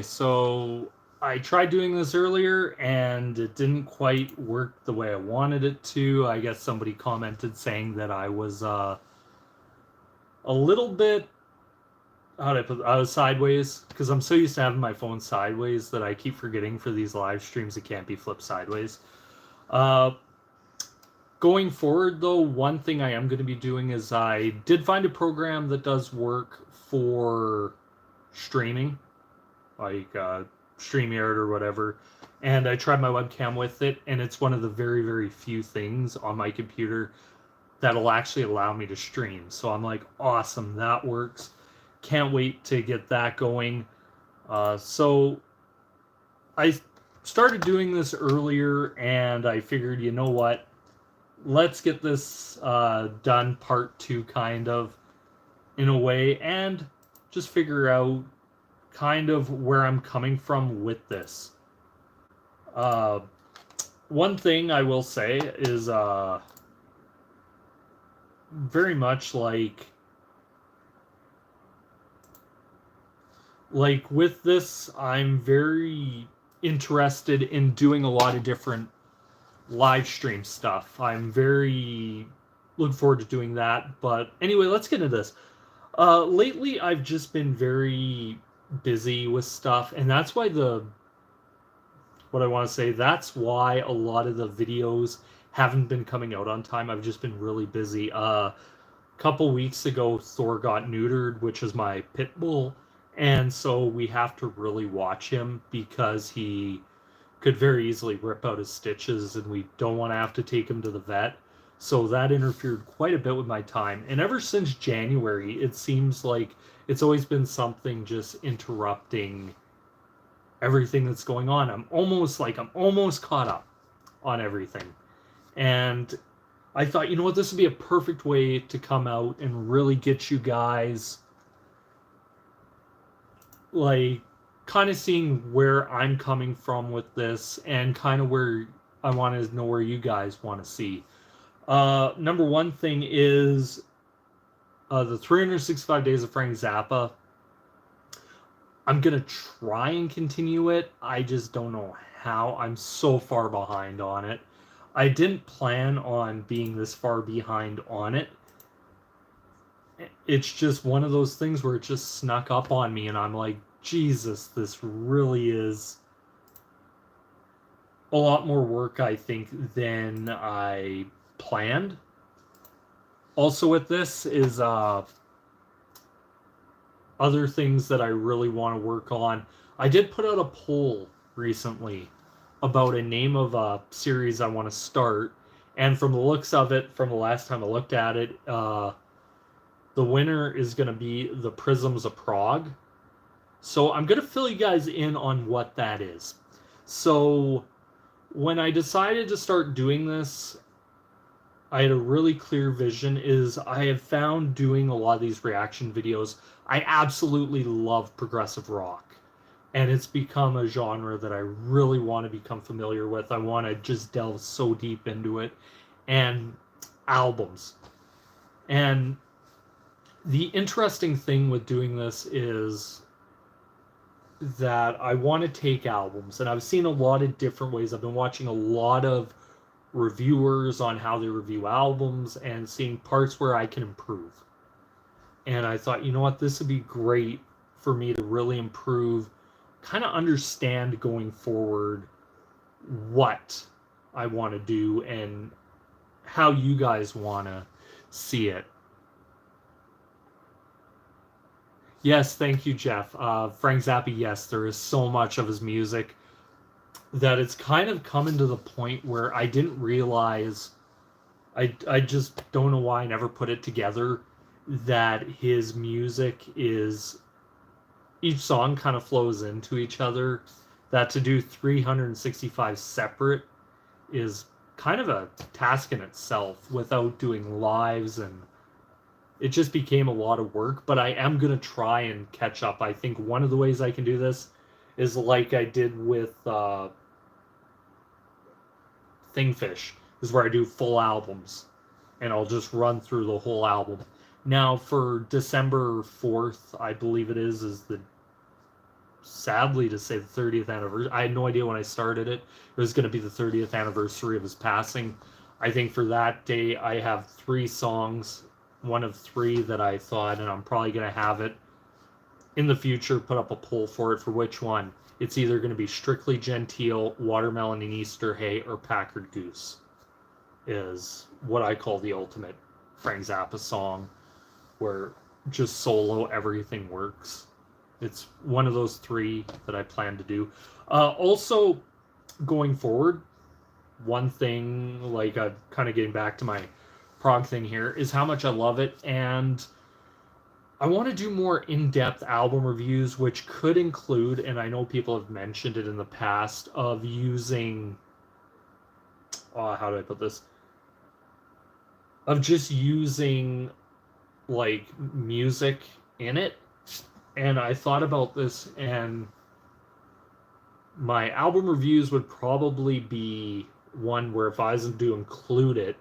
So I tried doing this earlier and it didn't quite work the way I wanted it to. I guess somebody commented saying that I was a little bit, how did I put, I was sideways because I'm so used to having my phone sideways that I keep forgetting for these live streams it can't be flipped sideways. Uh, Going forward though, one thing I am going to be doing is I did find a program that does work for streaming, like StreamYard or whatever. And I tried my webcam with it, and it's one of the very, very few things on my computer that'll actually allow me to stream. So I'm like, awesome, that works. Can't wait to get that going. So I started doing this earlier, and I figured, you know what? Let's get this done, part two, kind of, in a way, and just figure out kind of where I'm coming from with this. Uh, One thing I will say is very much like with this, I'm very interested in doing a lot of different live stream stuff. I'm very looking forward to doing that. But anyway, let's get into this. Lately, I've just been very busy with stuff, and that's why what I want to say, that's why a lot of the videos haven't been coming out on time. I've just been really busy. A couple weeks ago, Thor got neutered, which is my pit bull, and so we have to really watch him because he could very easily rip out his stitches, and we don't want to have to take him to the vet. So that interfered quite a bit with my time. And ever since January, it seems like it's always been something just interrupting everything that's going on. I'm almost caught up on everything. And I thought, you know what, this would be a perfect way to come out and really get you guys like kind of seeing where I'm coming from with this and kind of where I want to know where you guys want to see. Number one thing is the 365 Days of Frank Zappa. I'm going to try and continue it. I just don't know how. I'm so far behind on it. I didn't plan on being this far behind on it. It's just one of those things where it just snuck up on me, and I'm like, Jesus, this really is a lot more work, I think, than I planned. Also, with this is other things that I really want to work on. I did put out a poll recently about a name of a series I want to start, and from the looks of it, from the last time I looked at it, the winner is going to be The Prisms of Prague. So I'm going to fill you guys in on what that is. So when I decided to start doing this, I had a really clear vision. Is I have found doing a lot of these reaction videos, I absolutely love progressive rock. And it's become a genre that I really want to become familiar with. I want to just delve so deep into it. And albums. And the interesting thing with doing this is that I want to take albums, and I've seen a lot of different ways. I've been watching a lot of reviewers on how they review albums and seeing parts where I can improve. And I thought, you know what, this would be great for me to really improve, kind of understand going forward what I want to do and how you guys want to see it. Yes, thank you, Jeff. Frank Zappa, yes, there is so much of his music that it's kind of coming to the point where I didn't realize, I just don't know why I never put it together, that his music is, each song kind of flows into each other, that to do 365 separate is kind of a task in itself without doing lives, and it just became a lot of work, but I am going to try and catch up. I think one of the ways I can do this is like I did with Thingfish, is where I do full albums, and I'll just run through the whole album. Now, for December 4th, I believe it is the sadly to say, the 30th anniversary. I had no idea when I started it was going to be the 30th anniversary of his passing. I think for that day, I have 3 songs, one of 3 that I thought, and I'm probably going to have it in the future, put up a poll for it for which one. It's either going to be Strictly Genteel, Watermelon and Easter Hay, or Packard Goose, is what I call the ultimate Frank Zappa song, where just solo everything works. It's one of those 3 that I plan to do. Also, going forward, one thing, like I'm kind of getting back to my prog thing here, is how much I love it, and I want to do more in-depth album reviews, which could include, and I know people have mentioned it in the past, of using, how do I put this? Of just using, like, music in it. And I thought about this, and my album reviews would probably be one where if I was to include it,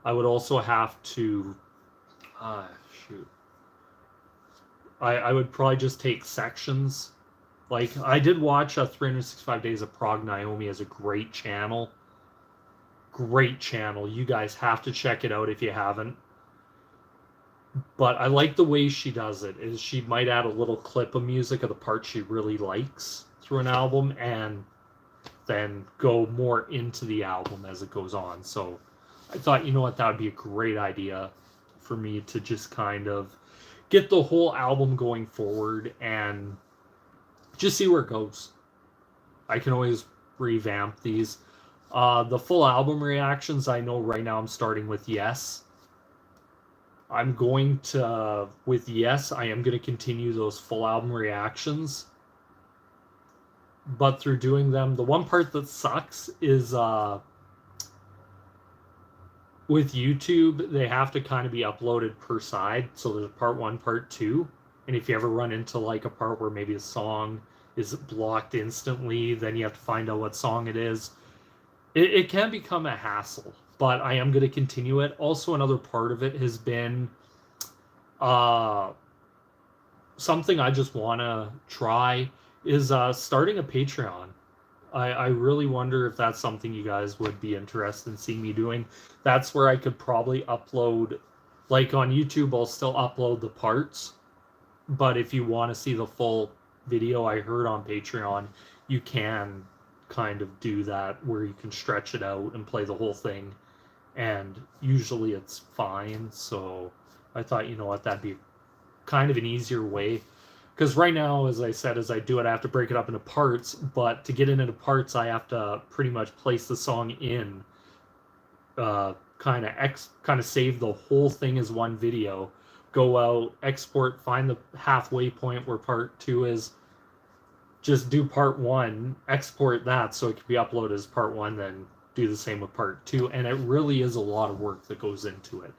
I would also have to, shoot. I would probably just take sections. Like, I did watch 365 Days of Prog Naomi as a great channel. Great channel. You guys have to check it out if you haven't. But I like the way she does it. Is she might add a little clip of music of the part she really likes through an album, and then go more into the album as it goes on. So I thought, you know what, that would be a great idea for me to just kind of get the whole album going forward and just see where it goes. I can always revamp these. The full album reactions, I know right now I'm starting with Yes. I'm going to, with Yes, I am going to continue those full album reactions. But through doing them, the one part that sucks is with YouTube, they have to kind of be uploaded per side. So there's part 1, part 2. And if you ever run into like a part where maybe a song is blocked instantly, then you have to find out what song it is. It can become a hassle, but I am going to continue it. Also, another part of it has been something I just want to try is starting a Patreon. I really wonder if that's something you guys would be interested in seeing me doing. That's where I could probably upload, like on YouTube, I'll still upload the parts. But if you want to see the full video, I heard on Patreon, you can kind of do that where you can stretch it out and play the whole thing. And usually it's fine. So I thought, you know what, that'd be kind of an easier way. Because right now, as I said, as I do it, I have to break it up into parts. But to get it into parts, I have to pretty much place the song in, kind of save the whole thing as one video, go out, export, find the halfway point where part 2 is, just do part 1, export that so it can be uploaded as part 1, then do the same with part 2. And it really is a lot of work that goes into it.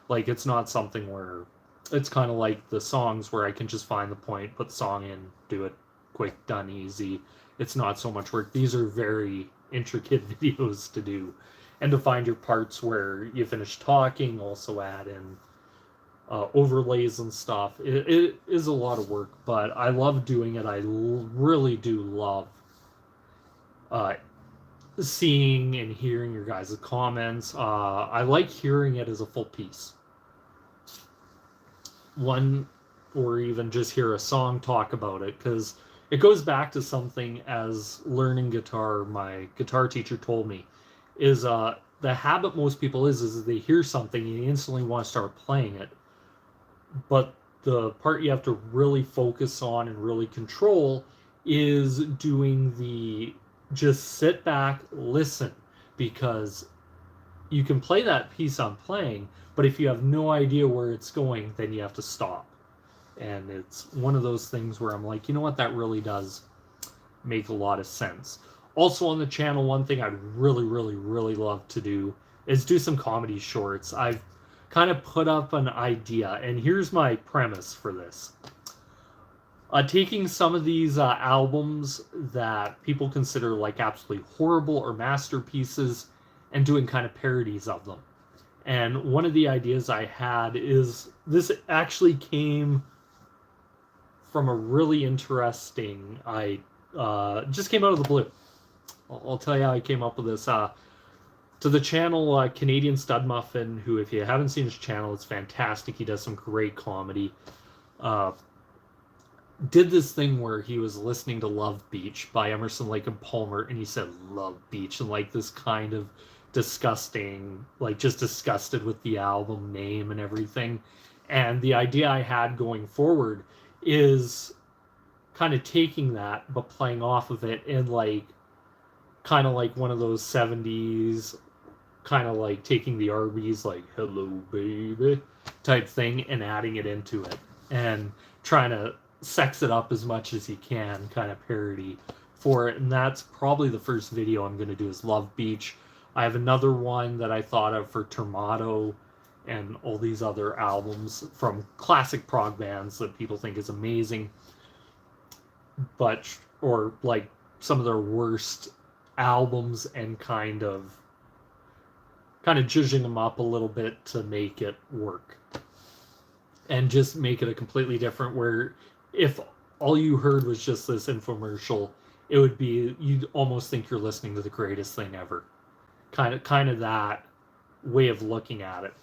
Like, it's not something where it's kind of like the songs where I can just find the point, put the song in, do it quick, done, easy. It's not so much work. These are very intricate videos to do. And to find your parts where you finish talking, also add in overlays and stuff. It is a lot of work, but I love doing it. I really do love seeing and hearing your guys' comments. I like hearing it as a full piece. One, or even just hear a song talk about it, because it goes back to something as learning guitar, my guitar teacher told me, is the habit most people is they hear something and you instantly want to start playing it. But the part you have to really focus on and really control is doing the just sit back, listen, because you can play that piece I'm playing, but if you have no idea where it's going, then you have to stop. And it's one of those things where I'm like, you know what, that really does make a lot of sense. Also on the channel, one thing I'd really, really, really love to do is do some comedy shorts. I've kind of put up an idea, and here's my premise for this. Taking some of these albums that people consider like absolutely horrible or masterpieces and doing kind of parodies of them. And one of the ideas I had is, this actually came from a really interesting, I just came out of the blue. I'll tell you how I came up with this. To the channel Canadian Stud Muffin, who, if you haven't seen his channel, it's fantastic. He does some great comedy. Did this thing where he was listening to Love Beach by Emerson, Lake and Palmer, and he said Love Beach, and like this kind of disgusting, like just disgusted with the album name and everything. And the idea I had going forward is kind of taking that but playing off of it in like kind of like one of those 70s, kind of like taking the Arby's like hello baby type thing and adding it into it and trying to sex it up as much as you can, kind of parody for it. And that's probably the first video I'm going to do is Love Beach. I have another one that I thought of for Termato and all these other albums from classic prog bands that people think is amazing, but or like some of their worst albums, and kind of judging them up a little bit to make it work and just make it a completely different, where if all you heard was just this infomercial, it would be, you'd almost think you're listening to the greatest thing ever. Kind of that way of looking at it.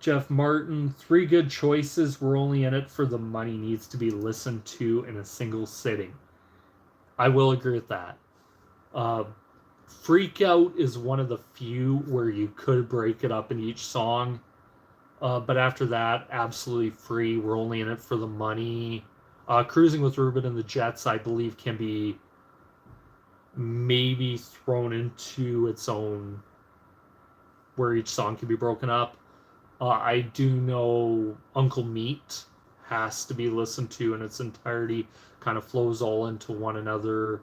Jeff Martin, 3 good choices. We're only in it for the money. Needs to be listened to in a single sitting. I will agree with that. Freak Out is one of the few where you could break it up in each song. But after that, absolutely free. We're only in it for the money. Cruising with Ruben and the Jets, I believe, can be maybe thrown into its own, where each song can be broken up. I do know Uncle Meat has to be listened to in its entirety. Kind of flows all into one another.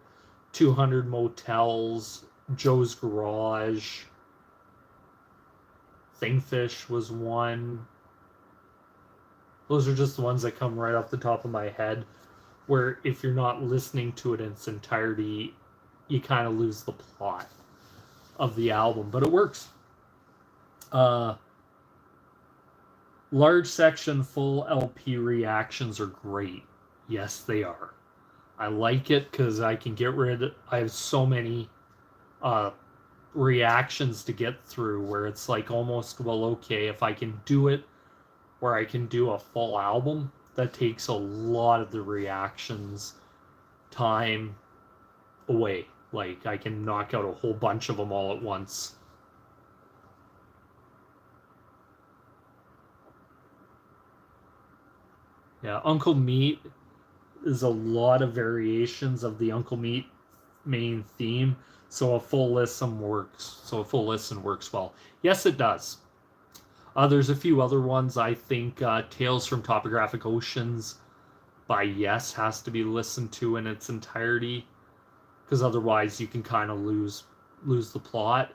200 Motels, Joe's Garage, Thingfish was one. Those are just the ones that come right off the top of my head, where if you're not listening to it in its entirety, you kind of lose the plot of the album, but it works. Large section full LP reactions are great. Yes, they are. I like it because I can get rid of, I have so many reactions to get through where it's like almost, well, okay, if I can do it where I can do a full album, that takes a lot of the reactions time away. Like, I can knock out a whole bunch of them all at once. Yeah, Uncle Meat is a lot of variations of the Uncle Meat main theme, so a full listen works. Well. Yes, it does. There's a few other ones. I think Tales from Topographic Oceans by Yes has to be listened to in its entirety, because otherwise you can kind of lose the plot.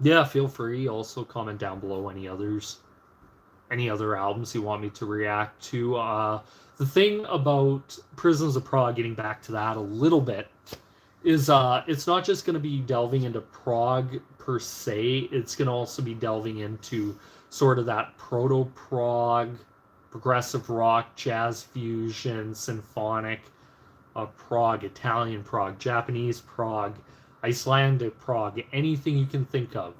Yeah, feel free. Also comment down below any other albums you want me to react to. The thing about Prisons of Prague, getting back to that a little bit, is it's not just going to be delving into prog per se. It's going to also be delving into sort of that proto-prog, progressive rock, jazz fusion, symphonic prog, Italian prog, Japanese prog, Icelandic prog, anything you can think of.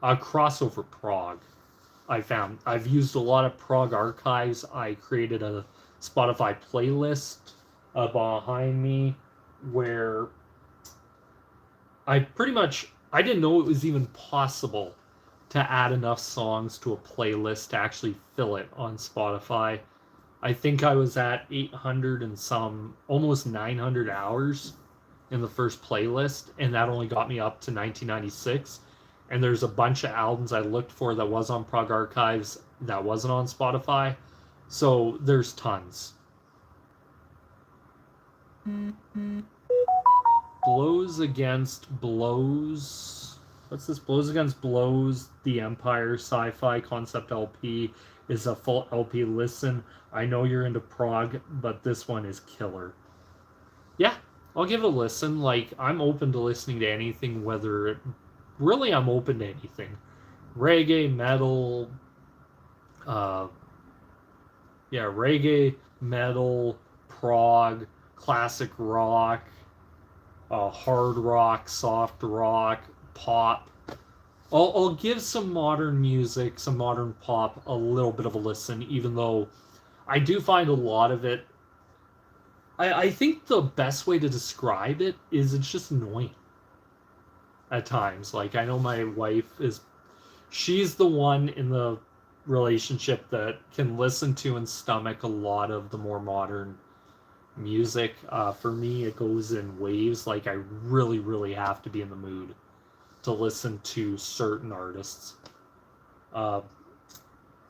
Crossover prog. I've used a lot of prog archives. I created a Spotify playlist behind me where I didn't know it was even possible to add enough songs to a playlist to actually fill it on Spotify. I think I was at 800 and some, almost 900 hours in the first playlist, and that only got me up to 1996. And there's a bunch of albums I looked for that was on Prog Archives that wasn't on Spotify. So there's tons. Blows Against Blows. What's this? Blows Against Blows, The Empire Sci-Fi Concept LP is a full LP listen. I know you're into prog, but this one is killer. Yeah, I'll give it a listen. Like, I'm open to listening to anything, I'm open to anything. Reggae, metal, Uh, yeah, reggae, metal, prog, classic rock, hard rock, soft rock, pop. I'll give some modern music, some modern pop, a little bit of a listen, even though I do find a lot of it. I think the best way to describe it is it's just annoying at times. Like, I know my wife is, she's the one in the relationship that can listen to and stomach a lot of the more modern music. For me, it goes in waves. Like, I really, really have to be in the mood to listen to certain artists. Uh,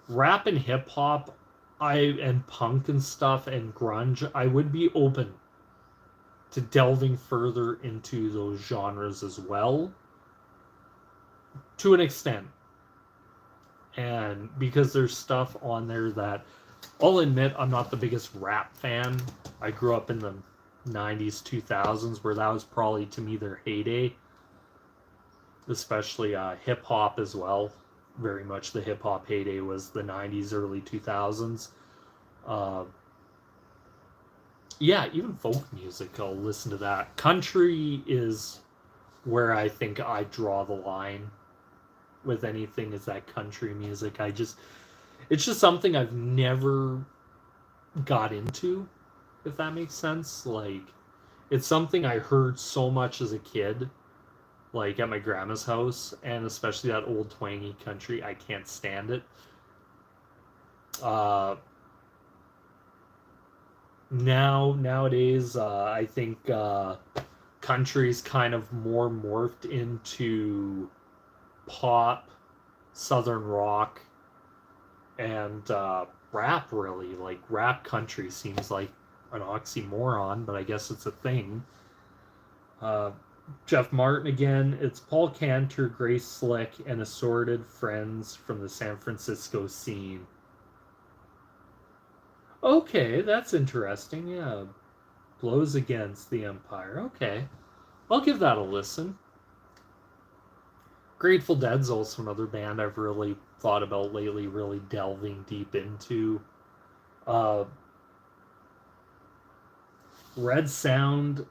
Rap and hip hop, and punk and stuff and grunge, I would be open to delving further into those genres as well, to an extent. And because there's stuff on there that I'll admit I'm not the biggest rap fan. I grew up in the 90s, 2000s, where that was probably to me their heyday, especially hip hop as well. Very much the hip hop heyday was the 90s, early 2000s. Uh, yeah, even folk music, I'll listen to that. Country is where I think I draw the line with anything, is that country music. It's just something I've never got into, if that makes sense. Like, it's something I heard so much as a kid, like at my grandma's house, and especially that old twangy country. I can't stand it. Uh, Nowadays, I think country's kind of more morphed into pop, southern rock, and rap. Really, like rap country seems like an oxymoron, but I guess it's a thing. Uh, Jeff Martin again. It's Paul Cantor, Grace Slick, and assorted friends from the San Francisco scene. Okay, that's interesting. Yeah, blows against the Empire. Okay, I'll give that a listen. Grateful Dead's also another band I've really thought about lately, really delving deep into. Uh, Red Sound,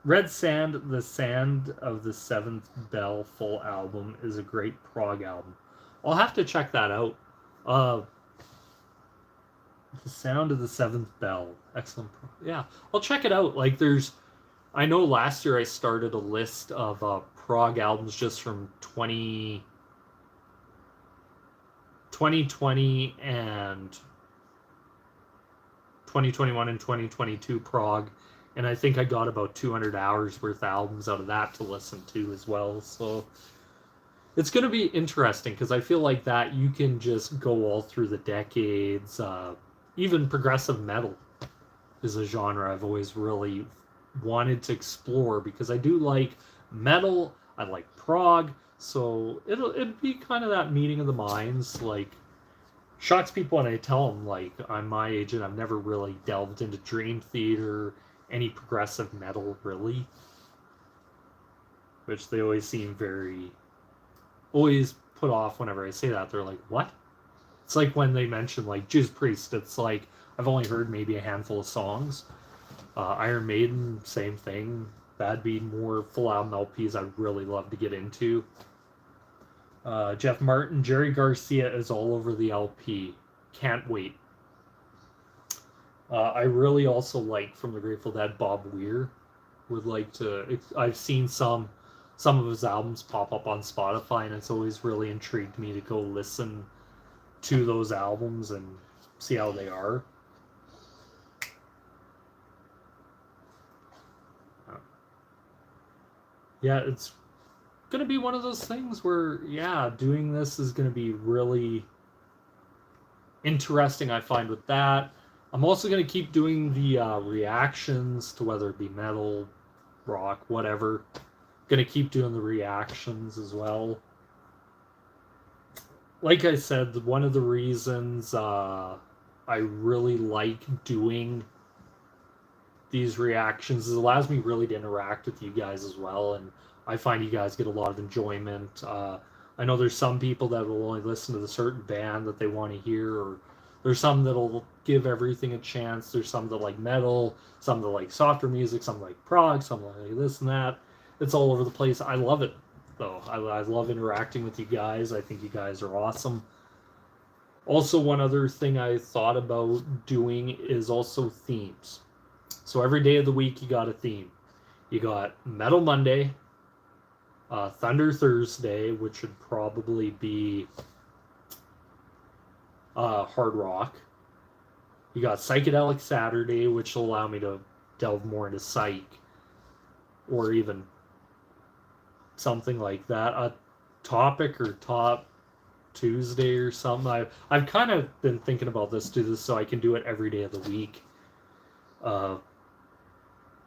Red Sand, The Sand of the Seventh Bell full album is a great prog album. I'll have to check that out. Uh, the Sound of the Seventh Bell, excellent. Yeah, I'll check it out. Like, I know last year I started a list of prog albums just from 2020 and 2021 and 2022 prog, and I think I got about 200 hours worth of albums out of that to listen to as well. So it's going to be interesting, because I feel like that you can just go all through the decades. Even progressive metal is a genre I've always really wanted to explore, because I do like metal, I like prog, so it'd be kind of that meeting of the minds. Like, shocks people when I tell them, like, I'm my age and I've never really delved into Dream Theater, any progressive metal really, which they always seem always put off whenever I say that. They're like, what? It's like when they mention like Judas Priest, it's like I've only heard maybe a handful of songs. Iron Maiden, same thing. That'd be more full album LPs I'd really love to get into. Jeff Martin, Jerry Garcia is all over the LP. Can't wait. I really also like, from the Grateful Dead, Bob Weir. Would like to. I've seen some of his albums pop up on Spotify, and it's always really intrigued me to go listen to those albums and see how they are. Yeah, it's gonna be one of those things where, yeah, doing this is gonna be really interesting, I find, with that. I'm also gonna keep doing the reactions to, whether it be metal, rock, whatever. Gonna keep doing the reactions as well. Like I said, one of the reasons I really like doing these reactions is it allows me really to interact with you guys as well, and I find you guys get a lot of enjoyment. I I know there's some people that will only listen to the certain band that they want to hear, or there's some that'll give everything a chance. There's some that like metal, some that like softer music, some like prog, some like this and that. It's all over the place. I love it, though. I love interacting with you guys. I think you guys are awesome. Also, one other thing I thought about doing is also themes. So every day of the week, you got a theme. You got Metal Monday, Thunder Thursday, which would probably be hard rock. You got Psychedelic Saturday, which will allow me to delve more into psych, or even something like that. A topic or top Tuesday or something. I've kind of been thinking about this, do this so I can do it every day of the week.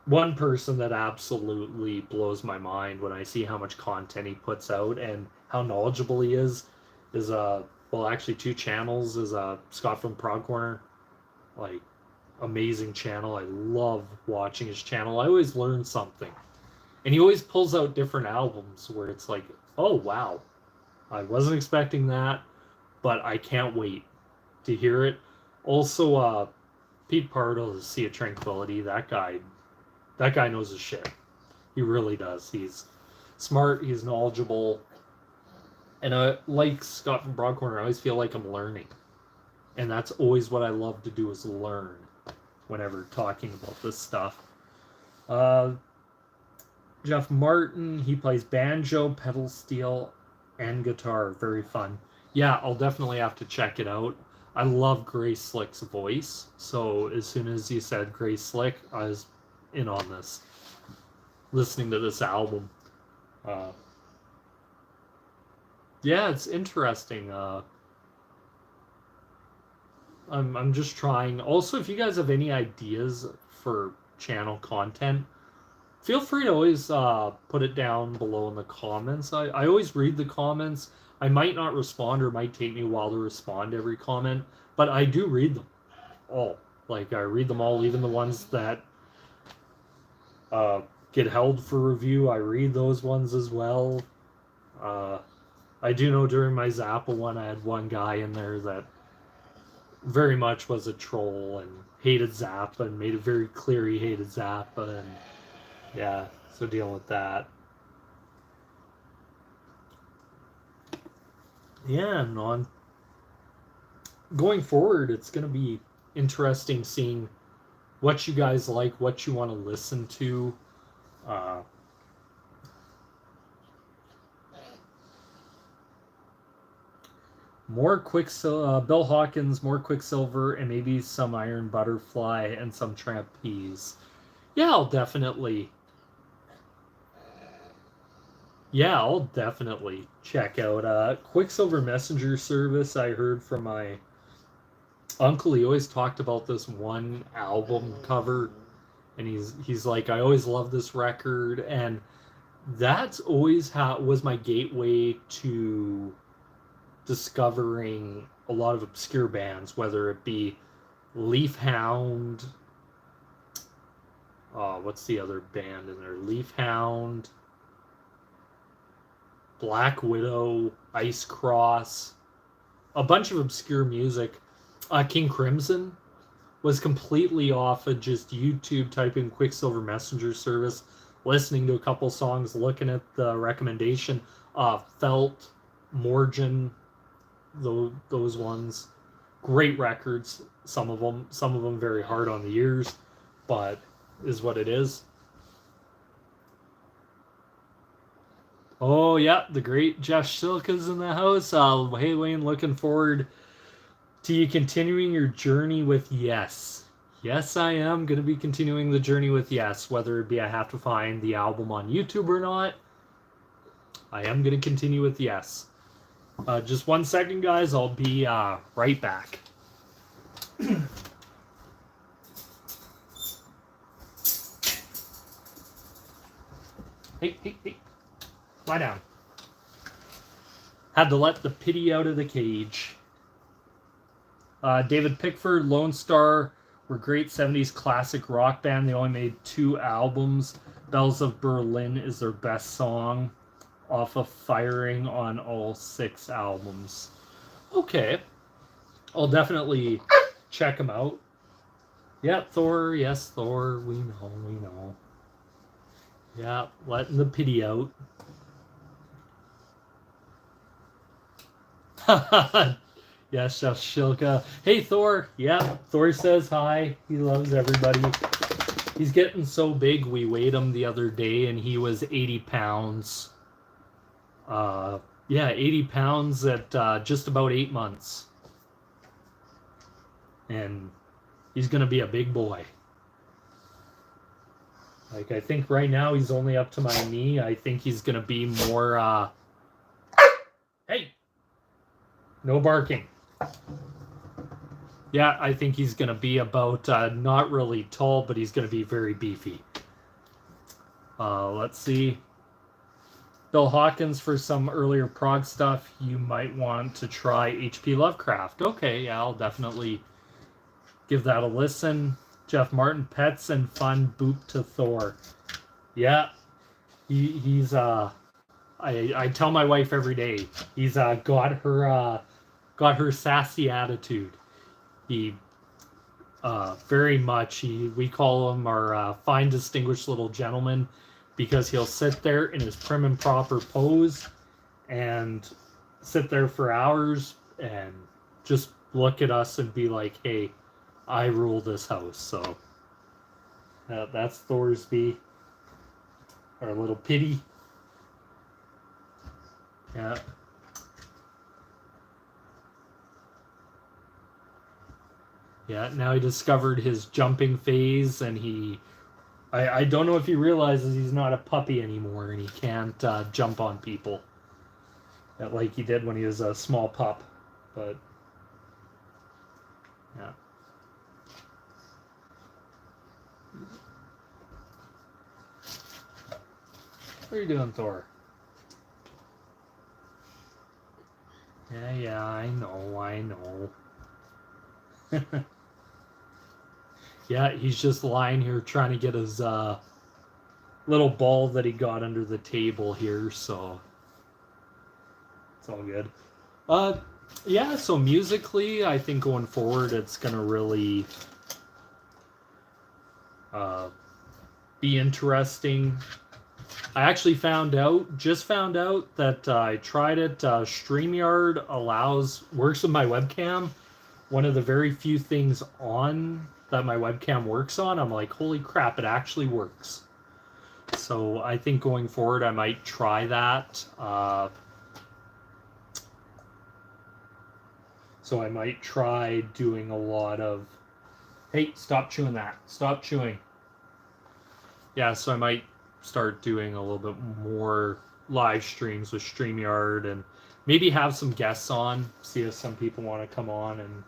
One person that absolutely blows my mind when I see how much content he puts out and how knowledgeable he is well, actually 2 channels, is Scott from Prog Corner. Like, amazing channel. I love watching his channel. I always learn something. And he always pulls out different albums where it's like, oh wow, I wasn't expecting that, but I can't wait to hear it. Also, Pete Pardo, Sea of Tranquility, that guy knows his shit. He really does. He's smart, he's knowledgeable, and like Scott from Broad Corner, I always feel like I'm learning. And that's always what I love to do, is learn whenever talking about this stuff. Jeff Martin, he plays banjo, pedal steel, and guitar. Very fun. Yeah, I'll definitely have to check it out. I love Grace Slick's voice, so as soon as you said Grace Slick, I was in on this, listening to this album. Yeah, it's interesting. I'm just trying. Also, if you guys have any ideas for channel content, feel free to always put it down below in the comments. I always read the comments. I might not respond, or it might take me a while to respond to every comment, but I do read them all. Like, I read them all, even the ones that get held for review. I read those ones as well. I do know during my Zappa one, I had one guy in there that very much was a troll and hated Zappa and made it very clear he hated Zappa, and yeah, so dealing with that. Yeah, and on going forward, it's going to be interesting seeing what you guys like, what you want to listen to. More Bill Hawkins, more Quicksilver, and maybe some Iron Butterfly and some Trapeze. Yeah, I'll definitely check out Quicksilver Messenger Service. I heard from my uncle, he always talked about this one album cover, and he's like, I always love this record, and that's always how was my gateway to discovering a lot of obscure bands, whether it be Leaf Hound, what's the other band in there? Leaf Hound, Black Widow, Ice Cross, a bunch of obscure music. King Crimson was completely off of just YouTube, typing Quicksilver Messenger Service, listening to a couple songs, looking at the recommendation. Felt, Morgan, those ones, great records. Some of them very hard on the ears, but is what it is. Oh yeah, the great Jeff Silka's in the house. Hey Wayne, looking forward to you continuing your journey with Yes. Yes, I am going to be continuing the journey with Yes, whether it be I have to find the album on YouTube or not. I am going to continue with Yes. Just 1 second, guys. I'll be right back. Hey. Lie down. Had to let the pity out of the cage. David Pickford, Lone Star were great 70s classic rock band. They only made 2 albums. Bells of Berlin is their best song. off of firing on all 6 albums. Okay. I'll definitely check them out. Yeah, Thor. Yes, Thor. We know. Yeah, letting the pity out. Yes, Chef Shilka. Hey, Thor. Yeah, Thor says hi. He loves everybody. He's getting so big. We weighed him the other day, and he was 80 pounds. Yeah, 80 pounds at just about 8 months. And he's going to be a big boy. Like, I think right now he's only up to my knee. I think he's going to be more, hey! No barking. Yeah, I think he's going to be about, not really tall, but he's going to be very beefy. Let's see. Bill Hawkins, for some earlier prog stuff, you might want to try H.P. Lovecraft. Okay, yeah, I'll definitely give that a listen. Jeff Martin, pets and fun boop to Thor. Yeah, he's I tell my wife every day, he's got her sassy attitude. He very much, we call him our fine distinguished little gentleman, because he'll sit there in his prim and proper pose and sit there for hours and just look at us and be like, hey, I rule this house. So that's Thorsby, our little pity. Yeah. Yeah, now he discovered his jumping phase, and I don't know if he realizes he's not a puppy anymore, and he can't jump on people like he did when he was a small pup. But yeah. What are you doing, Thor? Yeah, I know. Yeah, he's just lying here trying to get his little ball that he got under the table here, so it's all good. Yeah, so musically, I think going forward, it's gonna really be interesting. I actually just found out that I tried it. StreamYard works with my webcam. One of the very few things on that my webcam works on, I'm like, holy crap, it actually works. So I think going forward, I might try that. So I might try doing a lot of, hey, stop chewing that. Stop chewing. Yeah, so I might start doing a little bit more live streams with StreamYard and maybe have some guests on, see if some people want to come on and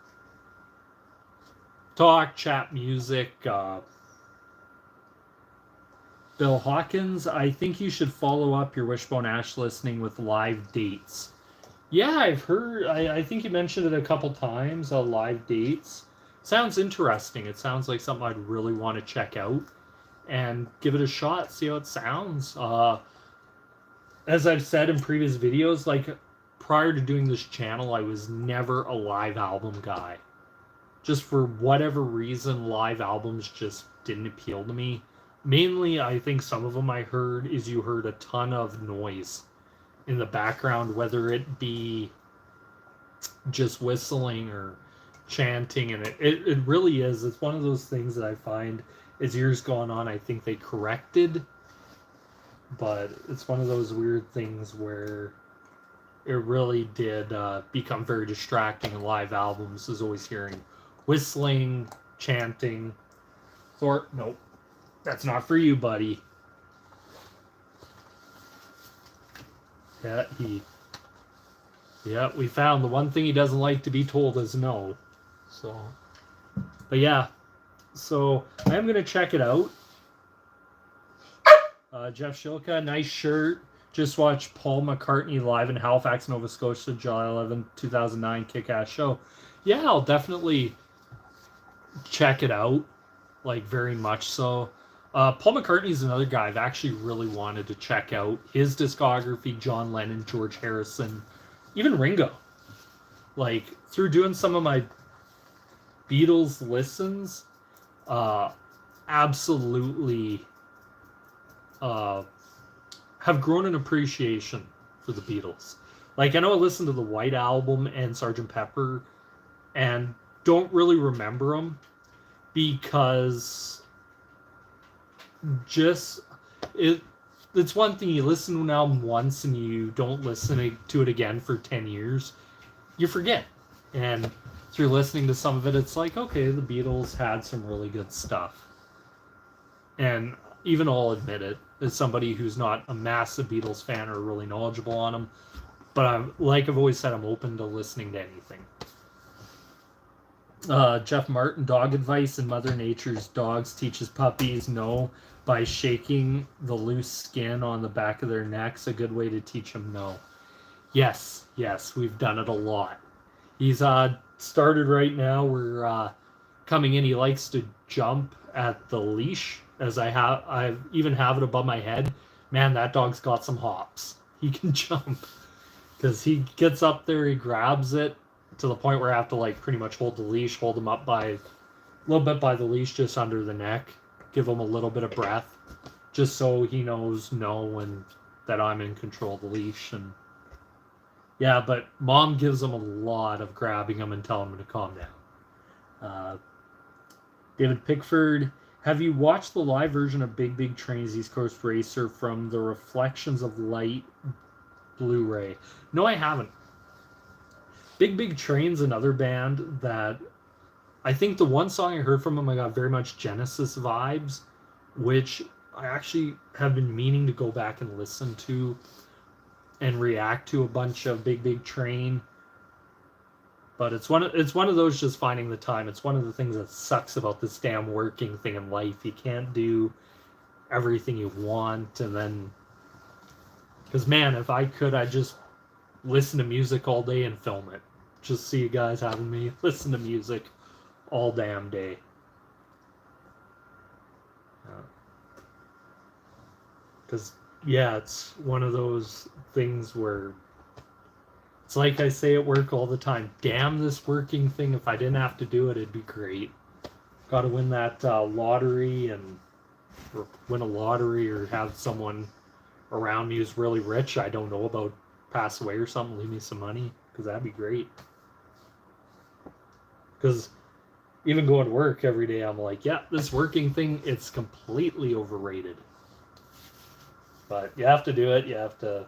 talk, chat music. Bill Hawkins, I think you should follow up your Wishbone Ash listening with live dates. Yeah, I've heard, I think you mentioned it a couple times, live dates. Sounds interesting. It sounds like something I'd really want to check out and give it a shot, see how it sounds. As I've said in previous videos, like prior to doing this channel, I was never a live album guy. Just for whatever reason, live albums just didn't appeal to me. Mainly, I think some of them I heard is you heard a ton of noise in the background, whether it be just whistling or chanting, and it really is. It's one of those things that I find as years gone on, I think they corrected, but it's one of those weird things where it really did become very distracting in live albums, is always hearing whistling, chanting. Thor, nope, that's not for you, buddy. Yeah, we found the one thing he doesn't like to be told is no. So, but yeah, so I am gonna check it out. Jeff Shilka, nice shirt. Just watched Paul McCartney live in Halifax, Nova Scotia, July 11, 2009, kick-ass show. Yeah, I'll definitely check it out, like very much so. Paul McCartney's another guy I've actually really wanted to check out. His discography, John Lennon, George Harrison, even Ringo. Like, through doing some of my Beatles listens, uh, absolutely have grown an appreciation for the Beatles. Like, I know I listened to the White Album and Sgt. Pepper and don't really remember them because just it's one thing you listen to an album once and you don't listen to it again for 10 years, you forget. And through listening to some of it, it's like, okay, the Beatles had some really good stuff. And even I'll admit it, as somebody who's not a massive Beatles fan or really knowledgeable on them, but I've always said, I'm open to listening to anything. Jeff Martin, dog advice, and Mother Nature's dogs teaches puppies no by shaking the loose skin on the back of their necks. A good way to teach them no. Yes, we've done it a lot. He's started right now. We're coming in. He likes to jump at the leash, as I even have it above my head. Man, that dog's got some hops. He can jump because he gets up there, he grabs it to the point where I have to like pretty much hold the leash, hold him up by a little bit by the leash, just under the neck, give him a little bit of breath, just so he knows no and that I'm in control of the leash. And yeah, but Mom gives him a lot of grabbing him and telling him to calm down. David Pickford, have you watched the live version of Big Big Train's East Coast Racer from the Reflections of Light Blu-ray? No, I haven't. Big Big Train's another band that I think the one song I heard from them, I got very much Genesis vibes, which I actually have been meaning to go back and listen to and react to a bunch of Big Big Train. But it's one of those, just finding the time. It's one of the things that sucks about this damn working thing in life. You can't do everything you want, and then because man, if I could, I'd just listen to music all day and film it. Just see you guys having me listen to music all damn day. Because yeah, it's one of those things where it's like I say at work all the time, damn this working thing, if I didn't have to do it, it'd be great. Got to win that lottery or win a lottery, or have someone around me who's really rich I don't know about pass away or something, leave me some money, because that'd be great. Because even going to work every day, I'm like, yeah, this working thing, it's completely overrated. But you have to do it, you have to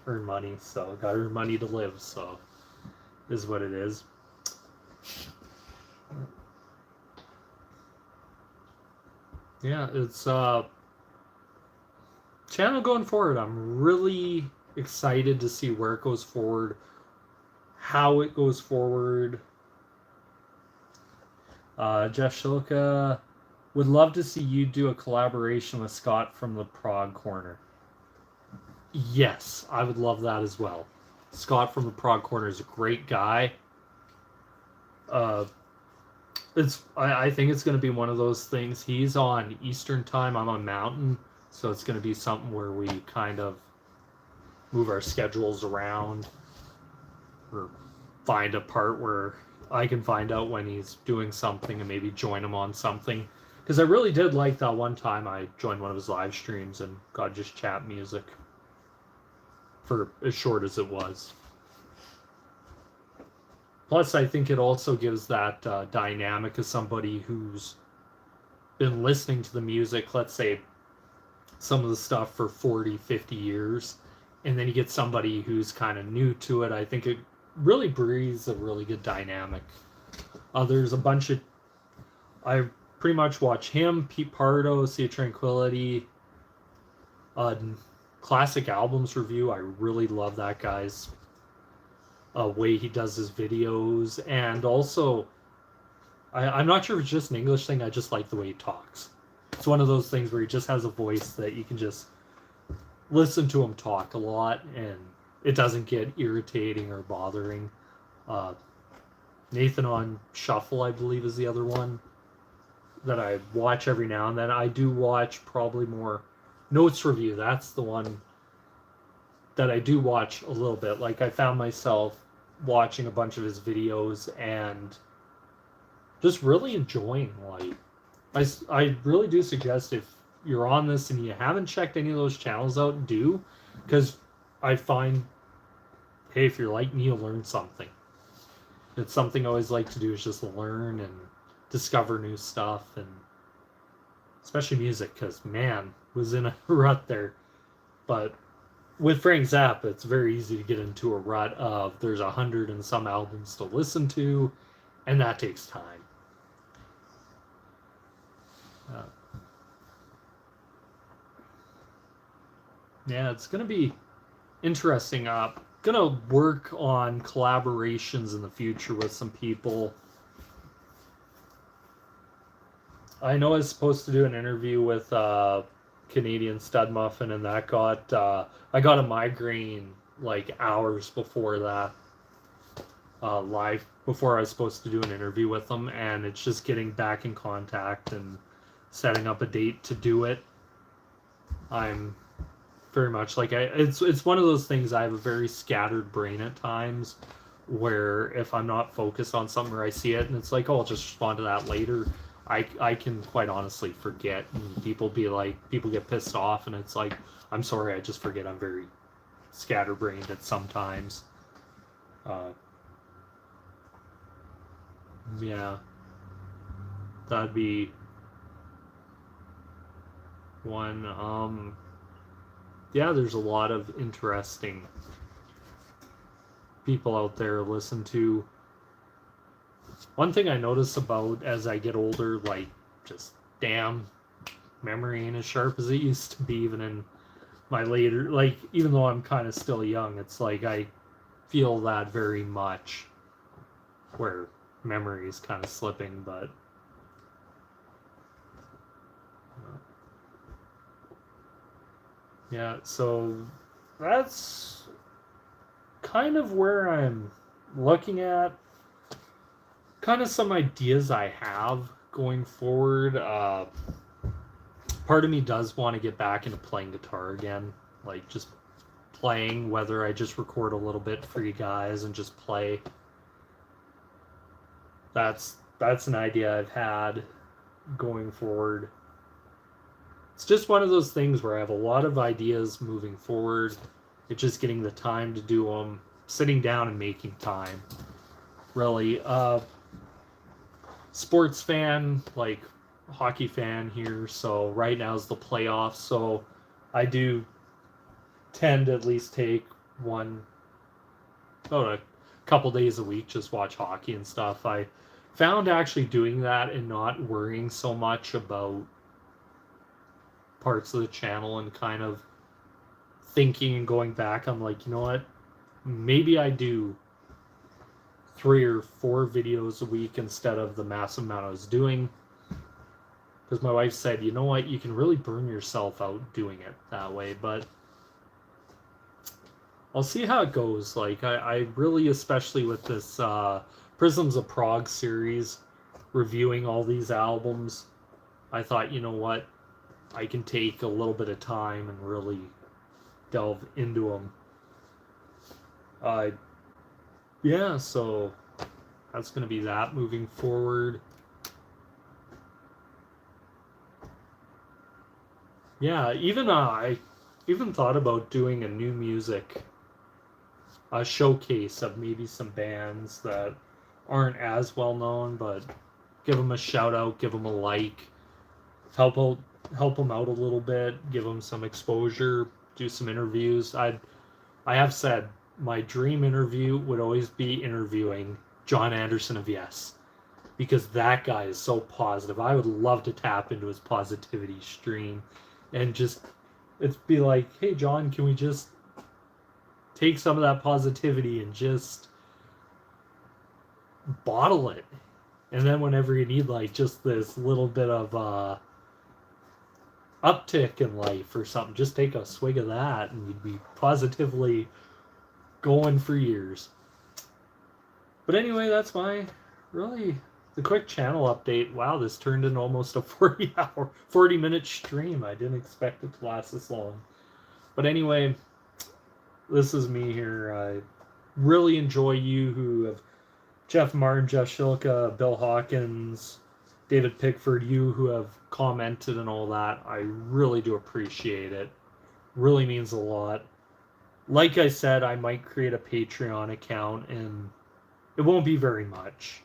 earn money, so gotta earn money to live, so is what it is. Yeah, it's channel going forward. I'm really excited to see where it goes forward, how it goes forward. Jeff Shilka, would love to see you do a collaboration with Scott from the Prog Corner. Yes, I would love that as well. Scott from the Prog Corner is a great guy. I think it's going to be one of those things. He's on Eastern time, I'm on Mountain, so it's going to be something where we kind of move our schedules around, or find a part where I can find out when he's doing something and maybe join him on something. Because I really did like that one time I joined one of his live streams and got just chat music for as short as it was. Plus, I think it also gives that dynamic of somebody who's been listening to the music, let's say some of the stuff for 40, 50 years, and then you get somebody who's kind of new to it. I think it really breathes a really good dynamic. There's a bunch of... I pretty much watch him, Pete Pardo, Sea of Tranquility, Classic Albums Review. I really love that guy's way he does his videos. And also, I'm not sure if it's just an English thing, I just like the way he talks. It's one of those things where he just has a voice that you can just listen to him talk a lot, and it doesn't get irritating or bothering. Nathan on Shuffle, I believe, is the other one. that I watch every now and then. I do watch probably more Notes Review. That's the one that I do watch a little bit. Like, I found myself watching a bunch of his videos and just really enjoying life. I really do suggest, if you're on this and you haven't checked any of those channels out, do, because I find, hey, if you're like me, you'll learn something. It's something I always like to do, is just learn and discover new stuff, and especially music, because man, was in a rut there. But with Frank Zappa, it's very easy to get into a rut of there's 100 and some albums to listen to, and that takes time. Yeah, it's going to be interesting. Going to work on collaborations in the future with some people. I know I was supposed to do an interview with Canadian Stud Muffin, and that got I got a migraine like hours before that, live before I was supposed to do an interview with them, and it's just getting back in contact and setting up a date to do it. I'm very much like, it's one of those things. I have a very scattered brain at times, where if I'm not focused on something or I see it and it's like, oh, I'll just respond to that later, I can quite honestly forget, and people get pissed off, and it's like, I'm sorry, I just forget. I'm very scatterbrained at sometimes. Yeah, that'd be one. Yeah, there's a lot of interesting people out there to listen to. One thing I notice about as I get older, like, just damn, memory ain't as sharp as it used to be, even in my later, like, even though I'm kind of still young, it's like I feel that very much, where memory is kind of slipping, but yeah, so that's kind of where I'm looking at. Kind of some ideas I have going forward. Part of me does want to get back into playing guitar again, like just playing, whether I just record a little bit for you guys and just play. That's an idea I've had going forward. It's just one of those things where I have a lot of ideas moving forward. It's just getting the time to do them, sitting down and making time. Really, sports fan, like hockey fan here, so right now is the playoffs, so I do tend to at least take a couple days a week, just watch hockey and stuff. I found actually doing that and not worrying so much about parts of the channel, and kind of thinking and going back, I'm like, you know what, maybe I do 3 or 4 videos a week instead of the massive amount I was doing, because my wife said, you know what, you can really burn yourself out doing it that way. But I'll see how it goes. Like, I really, especially with this Prisms of Prague series, reviewing all these albums, I thought, you know what, I can take a little bit of time and really delve into them. Yeah, so that's going to be that moving forward. Yeah, I even thought about doing a new music showcase of maybe some bands that aren't as well known, but give them a shout out, give them a like, help them out a little bit, give them some exposure, do some interviews. I have said my dream interview would always be interviewing John Anderson of ɁJust, because that guy is so positive. I would love to tap into his positivity stream and just, it'd be like, hey John, can we just take some of that positivity and just bottle it, and then whenever you need like just this little bit of uptick in life or something, just take a swig of that and you'd be positively going for years. But anyway, that's my The quick channel update. Wow, this turned into almost a 40-minute stream. I didn't expect it to last this long. But anyway, this is me here. I really enjoy you who have Jeff Martin, Jeff Shilka, Bill Hawkins, David Pickford, you who have commented and all that. I really do appreciate it. Really means a lot. Like I said, I might create a Patreon account, and it won't be very much.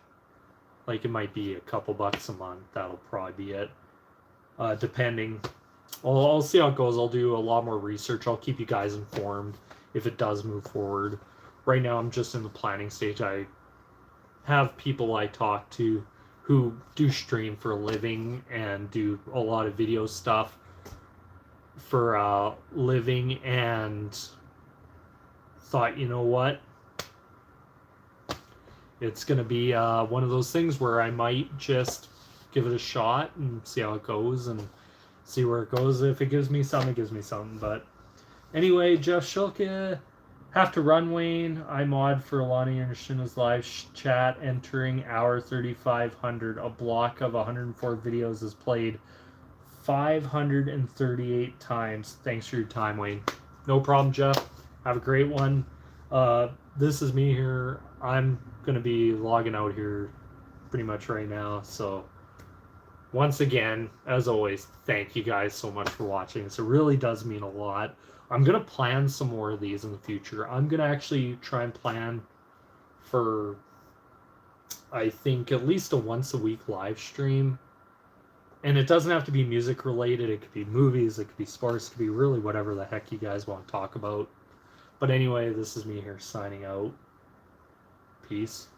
Like, it might be a couple bucks a month. That'll probably be it. Depending. I'll see how it goes. I'll do a lot more research. I'll keep you guys informed if it does move forward. Right now, I'm just in the planning stage. I have people I talk to who do stream for a living and do a lot of video stuff for a living, and thought, you know what? It's going to be one of those things where I might just give it a shot and see how it goes and see where it goes. If it gives me something, it gives me something. But anyway, Jeff Shilke, have to run, Wayne. I mod for Lonnie Anderson's live chat, entering hour 3500. A block of 104 videos is played 538 times. Thanks for your time, Wayne. No problem, Jeff. Have a great one. This is me here. I'm going to be logging out here pretty much right now. So once again, as always, thank you guys so much for watching. This really does mean a lot. I'm going to plan some more of these in the future. I'm going to actually try and plan for, I think, at least a once a week live stream. And it doesn't have to be music related. It could be movies. It could be sports. It could be really whatever the heck you guys want to talk about. But anyway, this is me here signing out. Peace.